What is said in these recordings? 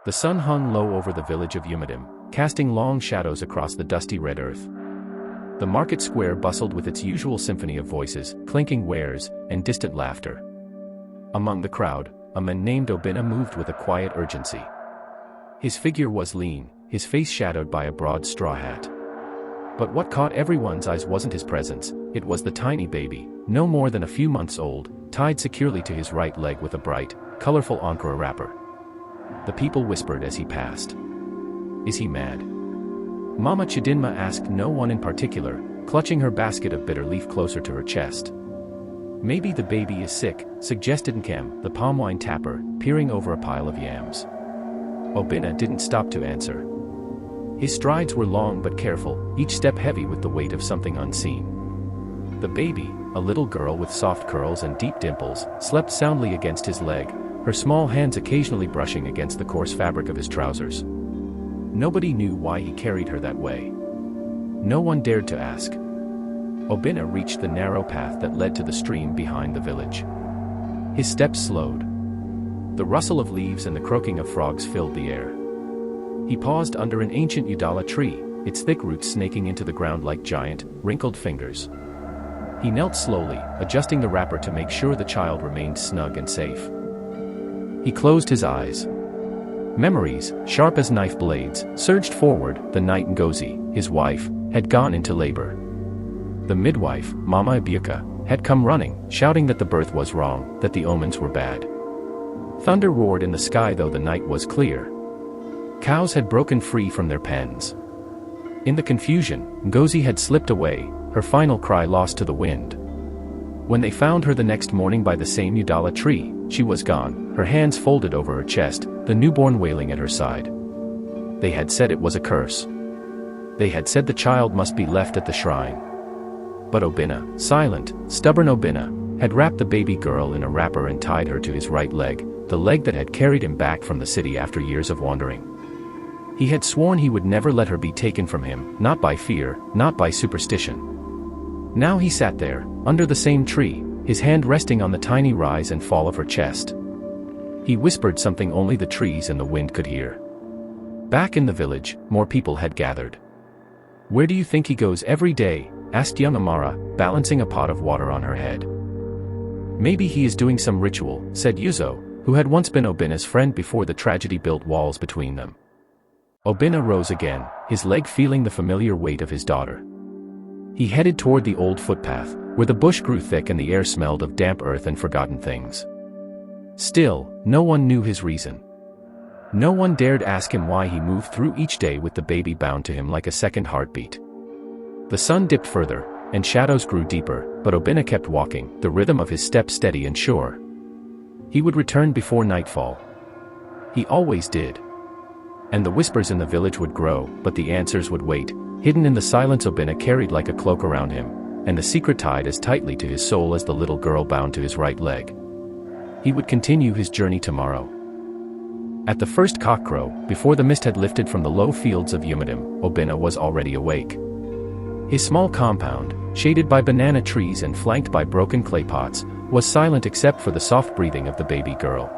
The sun hung low over the village of Yumadim, casting long shadows across the dusty red earth. The market square bustled with its usual symphony of voices, clinking wares, and distant laughter. Among the crowd, a man named Obina moved with a quiet urgency. His figure was lean, his face shadowed by a broad straw hat. But what caught everyone's eyes wasn't his presence, it was the tiny baby, no more than a few months old, tied securely to his right leg with a bright, colorful Ankara wrapper. The people whispered as he passed. "Is he mad?" Mama Chidinma asked no one in particular, clutching her basket of bitter leaf closer to her chest. "Maybe the baby is sick," suggested Nkam, the palm wine tapper, peering over a pile of yams. Obina didn't stop to answer. His strides were long but careful, each step heavy with the weight of something unseen. The baby, a little girl with soft curls and deep dimples, slept soundly against his leg, her small hands occasionally brushing against the coarse fabric of his trousers. Nobody knew why he carried her that way. No one dared to ask. Obina reached the narrow path that led to the stream behind the village. His steps slowed. The rustle of leaves and the croaking of frogs filled the air. He paused under an ancient Udala tree, its thick roots snaking into the ground like giant, wrinkled fingers. He knelt slowly, adjusting the wrapper to make sure the child remained snug and safe. He closed his eyes. Memories, sharp as knife blades, surged forward. The night Ngozi, his wife, had gone into labor. The midwife, Mama Ibuka, had come running, shouting that the birth was wrong, that the omens were bad. Thunder roared in the sky though the night was clear. Cows had broken free from their pens. In the confusion, Ngozi had slipped away, her final cry lost to the wind. When they found her the next morning by the same Udala tree, she was gone, her hands folded over her chest, the newborn wailing at her side. They had said it was a curse. They had said the child must be left at the shrine. But Obina, silent, stubborn Obina, had wrapped the baby girl in a wrapper and tied her to his right leg, the leg that had carried him back from the city after years of wandering. He had sworn he would never let her be taken from him, not by fear, not by superstition. Now he sat there, under the same tree, his hand resting on the tiny rise and fall of her chest. He whispered something only the trees and the wind could hear. Back in the village, more people had gathered. "Where do you think he goes every day?" asked young Amara, balancing a pot of water on her head. "Maybe he is doing some ritual," said Yuzo, who had once been Obina's friend before the tragedy built walls between them. Obina rose again, his leg feeling the familiar weight of his daughter. He headed toward the old footpath, where the bush grew thick and the air smelled of damp earth and forgotten things. Still, no one knew his reason. No one dared ask him why he moved through each day with the baby bound to him like a second heartbeat. The sun dipped further, and shadows grew deeper, but Obina kept walking, the rhythm of his steps steady and sure. He would return before nightfall. He always did. And the whispers in the village would grow, but the answers would wait, hidden in the silence Obina carried like a cloak around him, and the secret tied as tightly to his soul as the little girl bound to his right leg. He would continue his journey tomorrow. At the first cockcrow, before the mist had lifted from the low fields of Yumadim, Obina was already awake. His small compound, shaded by banana trees and flanked by broken clay pots, was silent except for the soft breathing of the baby girl.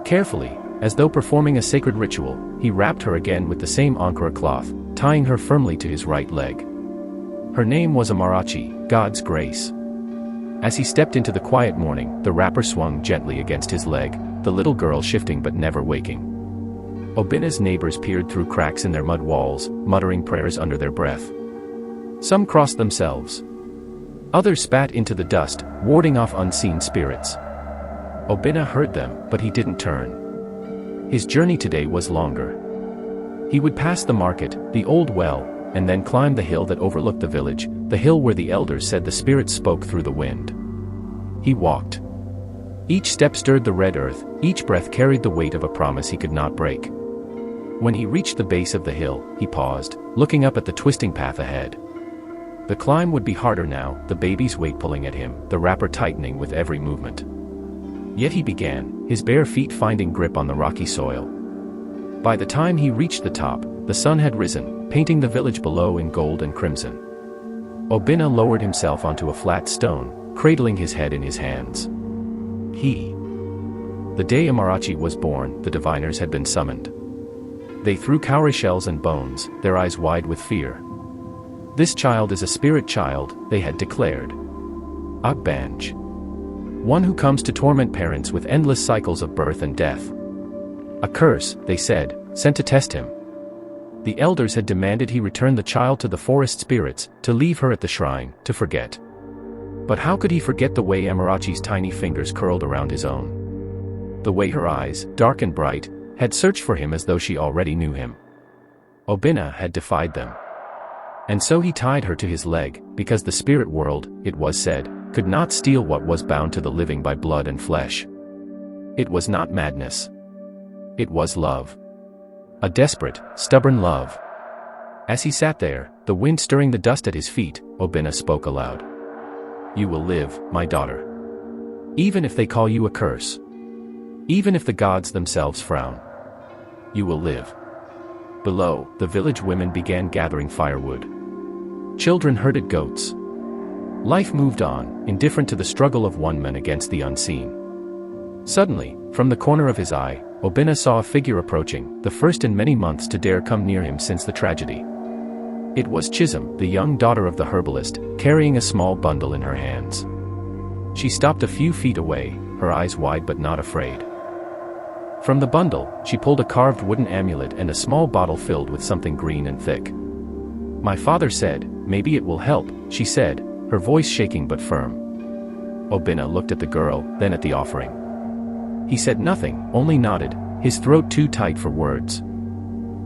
Carefully, as though performing a sacred ritual, he wrapped her again with the same Ankara cloth, tying her firmly to his right leg. Her name was Amarachi, God's grace. As he stepped into the quiet morning, the wrapper swung gently against his leg, the little girl shifting but never waking. Obina's neighbors peered through cracks in their mud walls, muttering prayers under their breath. Some crossed themselves. Others spat into the dust, warding off unseen spirits. Obina heard them, but he didn't turn. His journey today was longer. He would pass the market, the old well, and then climb the hill that overlooked the village, the hill where the elders said the spirits spoke through the wind. He walked. Each step stirred the red earth, each breath carried the weight of a promise he could not break. When he reached the base of the hill, he paused, looking up at the twisting path ahead. The climb would be harder now, the baby's weight pulling at him, the wrapper tightening with every movement. Yet he began, his bare feet finding grip on the rocky soil. By the time he reached the top, the sun had risen, painting the village below in gold and crimson. Obina lowered himself onto a flat stone, cradling his head in his hands. The day Amarachi was born, the diviners had been summoned. They threw cowrie shells and bones, their eyes wide with fear. "This child is a spirit child," they had declared. "A banj. One who comes to torment parents with endless cycles of birth and death. A curse," they said, sent to test him. The elders had demanded he return the child to the forest spirits, to leave her at the shrine, to forget. But how could he forget the way Amarachi's tiny fingers curled around his own? The way her eyes, dark and bright, had searched for him as though she already knew him. Obinna had defied them. And so he tied her to his leg, because the spirit world, it was said, could not steal what was bound to the living by blood and flesh. It was not madness. It was love. A desperate, stubborn love. As he sat there, the wind stirring the dust at his feet, Obinna spoke aloud. "You will live, my daughter. Even if they call you a curse. Even if the gods themselves frown. You will live." Below, the village women began gathering firewood. Children herded goats. Life moved on, indifferent to the struggle of one man against the unseen. Suddenly, from the corner of his eye, Obinna saw a figure approaching, the first in many months to dare come near him since the tragedy. It was Chisholm, the young daughter of the herbalist, carrying a small bundle in her hands. She stopped a few feet away, her eyes wide but not afraid. From the bundle, she pulled a carved wooden amulet and a small bottle filled with something green and thick. "My father said, maybe it will help," she said, her voice shaking but firm. Obinna looked at the girl, then at the offering. He said nothing, only nodded, his throat too tight for words.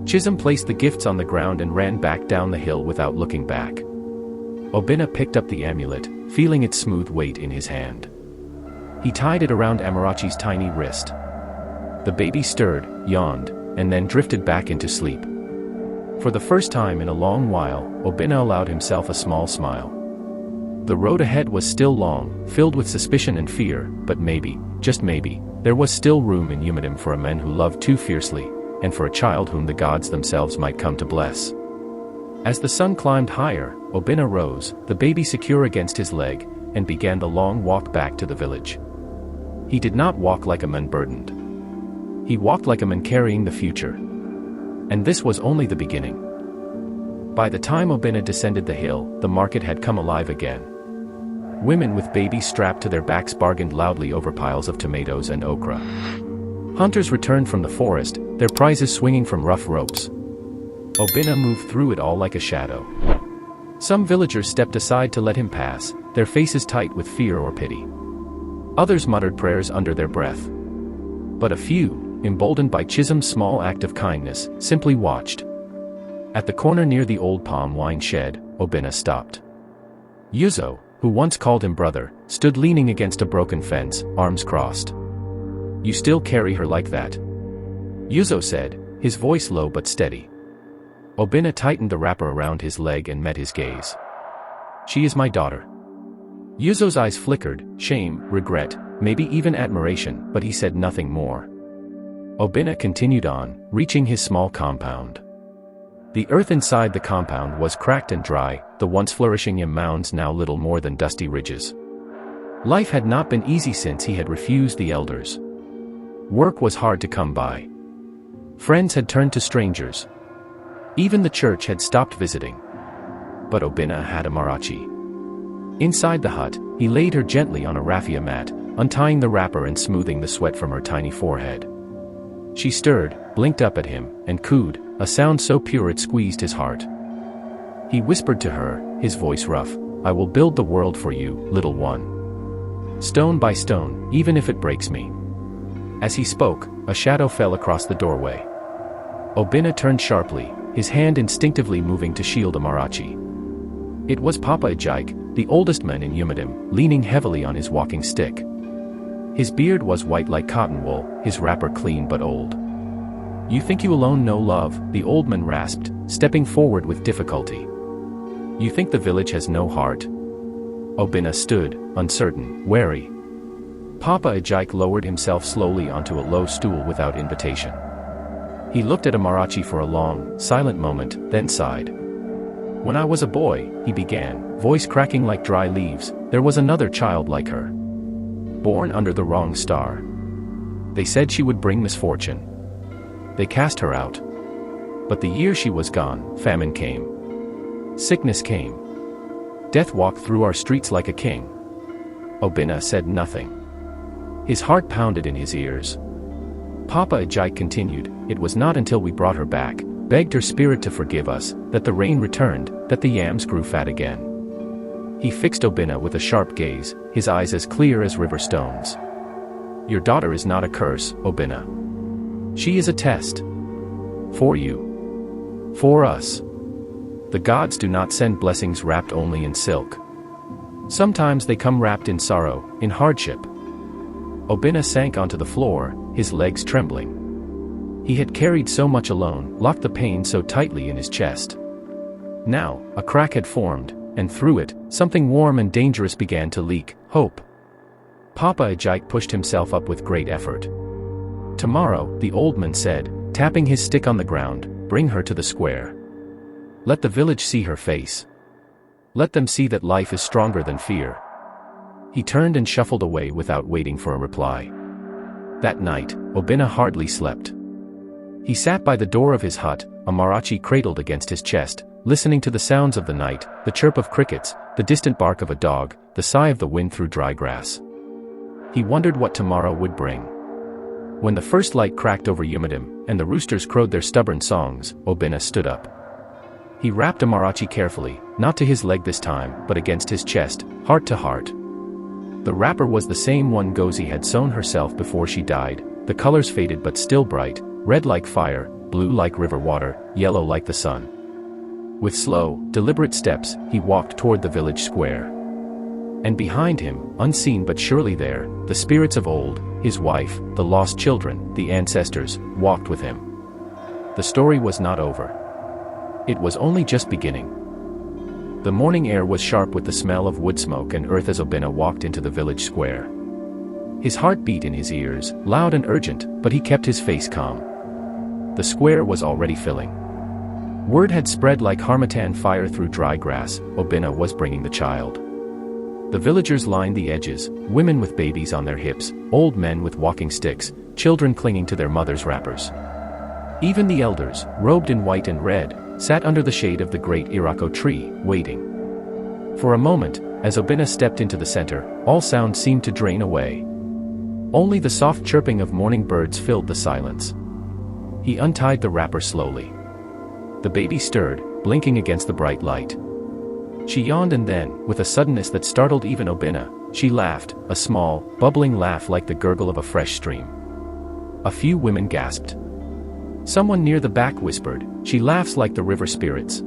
Chisholm placed the gifts on the ground and ran back down the hill without looking back. Obinna picked up the amulet, feeling its smooth weight in his hand. He tied it around Amarachi's tiny wrist. The baby stirred, yawned, and then drifted back into sleep. For the first time in a long while, Obinna allowed himself a small smile. The road ahead was still long, filled with suspicion and fear, but maybe, just maybe, there was still room in Umadim for a man who loved too fiercely, and for a child whom the gods themselves might come to bless. As the sun climbed higher, Obinna rose, the baby secure against his leg, and began the long walk back to the village. He did not walk like a man burdened. He walked like a man carrying the future. And this was only the beginning. By the time Obinna descended the hill, the market had come alive again. Women with babies strapped to their backs bargained loudly over piles of tomatoes and okra. Hunters returned from the forest, their prizes swinging from rough ropes. Obinna moved through it all like a shadow. Some villagers stepped aside to let him pass, their faces tight with fear or pity. Others muttered prayers under their breath. But a few, emboldened by Chisholm's small act of kindness, simply watched. At the corner near the old palm wine shed, Obinna stopped. Yuzo, who once called him brother, stood leaning against a broken fence, arms crossed. "You still carry her like that?" Yuzo said, his voice low but steady. Obinna tightened the wrapper around his leg and met his gaze. "She is my daughter." Yuzo's eyes flickered, shame, regret, maybe even admiration, but he said nothing more. Obinna continued on, reaching his small compound. The earth inside the compound was cracked and dry, the once flourishing yam mounds now little more than dusty ridges. Life had not been easy since he had refused the elders. Work was hard to come by. Friends had turned to strangers. Even the church had stopped visiting. But Obinna had Amarachi. Inside the hut, he laid her gently on a raffia mat, untying the wrapper and smoothing the sweat from her tiny forehead. She stirred, blinked up at him, and cooed, a sound so pure it squeezed his heart. He whispered to her, his voice rough, "I will build the world for you, little one. Stone by stone, even if it breaks me." As he spoke, a shadow fell across the doorway. Obinna turned sharply, his hand instinctively moving to shield Amarachi. It was Papa Ejike, the oldest man in Umadim, leaning heavily on his walking stick. His beard was white like cotton wool, his wrapper clean but old. "You think you alone know love," the old man rasped, stepping forward with difficulty. "You think the village has no heart?" Obinna stood, uncertain, wary. Papa Ejike lowered himself slowly onto a low stool without invitation. He looked at Amarachi for a long, silent moment, then sighed. "When I was a boy," he began, voice cracking like dry leaves, "there was another child like her. Born under the wrong star. They said she would bring misfortune. They cast her out. But the year she was gone, famine came. Sickness came. Death walked through our streets like a king. Obinna said nothing. His heart pounded in his ears. Papa Ajay continued, "It was not until we brought her back, begged her spirit to forgive us, that the rain returned, that the yams grew fat again." He fixed Obinna with a sharp gaze, his eyes as clear as river stones. "Your daughter is not a curse, Obinna. She is a test. For you. For us. The gods do not send blessings wrapped only in silk. Sometimes they come wrapped in sorrow, in hardship." Obinna sank onto the floor, his legs trembling. He had carried so much alone, locked the pain so tightly in his chest. Now, a crack had formed, and through it, something warm and dangerous began to leak: hope. Papa Ajay pushed himself up with great effort. "Tomorrow," the old man said, tapping his stick on the ground, "bring her to the square. Let the village see her face. Let them see that life is stronger than fear." He turned and shuffled away without waiting for a reply. That night, Obinna hardly slept. He sat by the door of his hut, a marachi cradled against his chest, listening to the sounds of the night, the chirp of crickets, the distant bark of a dog, the sigh of the wind through dry grass. He wondered what tomorrow would bring. When the first light cracked over Yumadim, and the roosters crowed their stubborn songs, Obinna stood up. He wrapped a marachi carefully, not to his leg this time, but against his chest, heart to heart. The wrapper was the same one Gozi had sewn herself before she died, the colors faded but still bright, red like fire, blue like river water, yellow like the sun. With slow, deliberate steps, he walked toward the village square. And behind him, unseen but surely there, the spirits of old, his wife, the lost children, the ancestors, walked with him. The story was not over. It was only just beginning. The morning air was sharp with the smell of wood smoke and earth as Obinna walked into the village square. His heart beat in his ears, loud and urgent, but he kept his face calm. The square was already filling. Word had spread like harmattan fire through dry grass: Obinna was bringing the child. The villagers lined the edges, women with babies on their hips, old men with walking sticks, children clinging to their mothers' wrappers. Even the elders, robed in white and red, sat under the shade of the great irako tree, waiting. For a moment, as Obinna stepped into the center, all sound seemed to drain away. Only the soft chirping of morning birds filled the silence. He untied the wrapper slowly. The baby stirred, blinking against the bright light. She yawned and then, with a suddenness that startled even Obinna, she laughed, a small, bubbling laugh like the gurgle of a fresh stream. A few women gasped. Someone near the back whispered, "She laughs like the river spirits."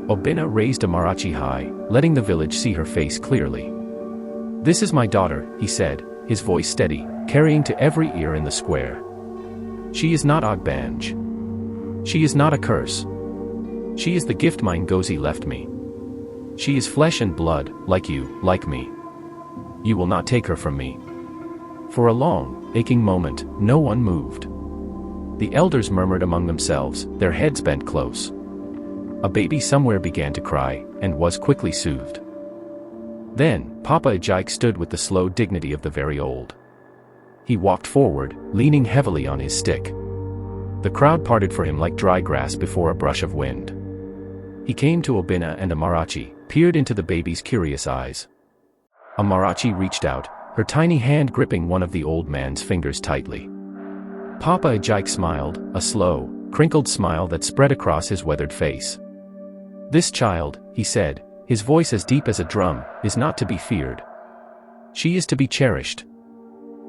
Obinna raised a marachi high, letting the village see her face clearly. "This is my daughter," he said, his voice steady, carrying to every ear in the square. "She is not Ogbanj. She is not a curse. She is the gift my Ngozi left me. She is flesh and blood, like you, like me. You will not take her from me." For a long, aching moment, no one moved. The elders murmured among themselves, their heads bent close. A baby somewhere began to cry, and was quickly soothed. Then, Papa Ajay stood with the slow dignity of the very old. He walked forward, leaning heavily on his stick. The crowd parted for him like dry grass before a brush of wind. He came to Obinna and Amarachi, peered into the baby's curious eyes. Amarachi reached out, her tiny hand gripping one of the old man's fingers tightly. Papa Ajay smiled, a slow, crinkled smile that spread across his weathered face. "This child," he said, his voice as deep as a drum, "is not to be feared. She is to be cherished.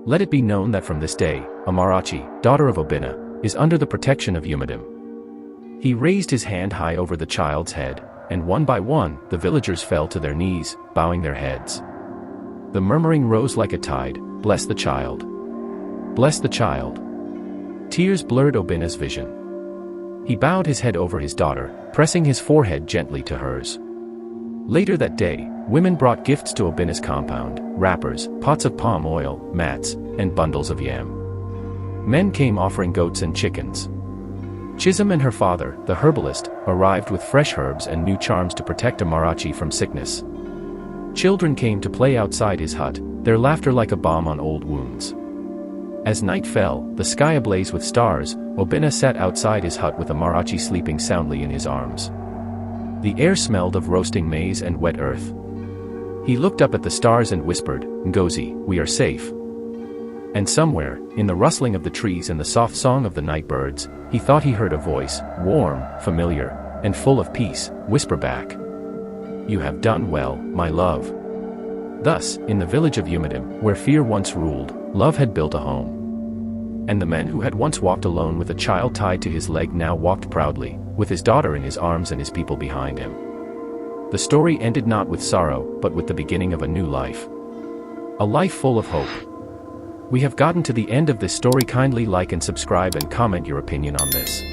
Let it be known that from this day, Amarachi, daughter of Obinna, is under the protection of Yumadim." He raised his hand high over the child's head, and one by one, the villagers fell to their knees, bowing their heads. The murmuring rose like a tide, "Bless the child. Bless the child." Tears blurred Obinna's vision. He bowed his head over his daughter, pressing his forehead gently to hers. Later that day, women brought gifts to Obinna's compound: wrappers, pots of palm oil, mats, and bundles of yam. Men came offering goats and chickens. Chisholm and her father, the herbalist, arrived with fresh herbs and new charms to protect Amarachi from sickness. Children came to play outside his hut, their laughter like a balm on old wounds. As night fell, the sky ablaze with stars, Obina sat outside his hut with Amarachi sleeping soundly in his arms. The air smelled of roasting maize and wet earth. He looked up at the stars and whispered, "Ngozi, we are safe." And somewhere, in the rustling of the trees and the soft song of the night birds, he thought he heard a voice, warm, familiar, and full of peace, whisper back, "You have done well, my love." Thus, in the village of Umidim, where fear once ruled, love had built a home. And the man who had once walked alone with a child tied to his leg now walked proudly, with his daughter in his arms and his people behind him. The story ended not with sorrow, but with the beginning of a new life. A life full of hope. We have gotten to the end of this story. Kindly like and subscribe and comment your opinion on this.